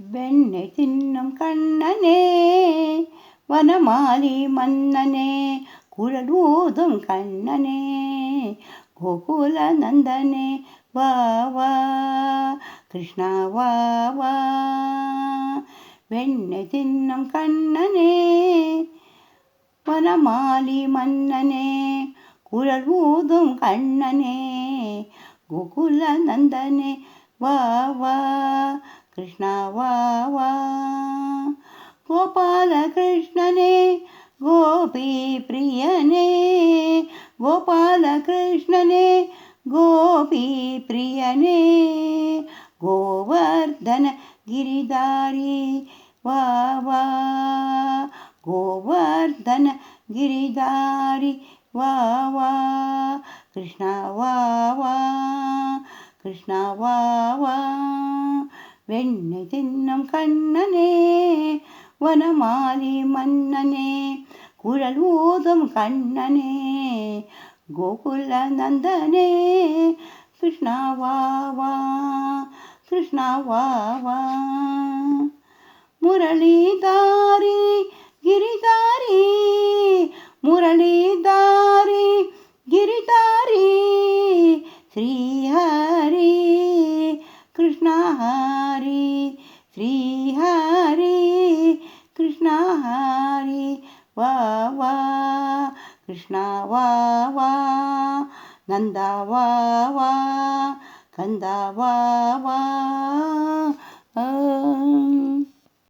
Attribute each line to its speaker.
Speaker 1: வெண்ணை தின்னும் கண்ணனே வனமாலி மன்னனே குழல் ஊதும் கண்ணனே கோகுல நந்தனே வா வா கிருஷ்ணா வா வா. வெண்ணை தின்னும் கண்ணனே வனமாலி மன்னனே குழல் ஊதும் கண்ணனே கோகுல நந்தனே வா வா கிருஷ்ணா வா வா. கோபால கிருஷ்ணனே கோபி பிரியனே கோபால கிருஷ்ணனே கோபி பிரியனே கோவர்தன கிரிதாரி வா வா கோவர்தன கிரிதாரி வா வா கிருஷ்ணா வா வா கிருஷ்ணா வா வா. வெண்ணை தின்னும் கண்ணனே வனமாலி மன்னனே குழல் ஊதும் கண்ணனே கோகுல நந்தனே கிருஷ்ணா வா வா கிருஷ்ணா வா வா. முரளிதாரி கிரிதாரி முரளிதாரி கிரிதாரி ஸ்ரீஹரி கிருஷ்ணா ஹரி ஸ்ரீஹரி கிருஷ்ணா ஹரி வா வா கிருஷ்ணா வா வா நந்தா வா வா கந்தா வா வா.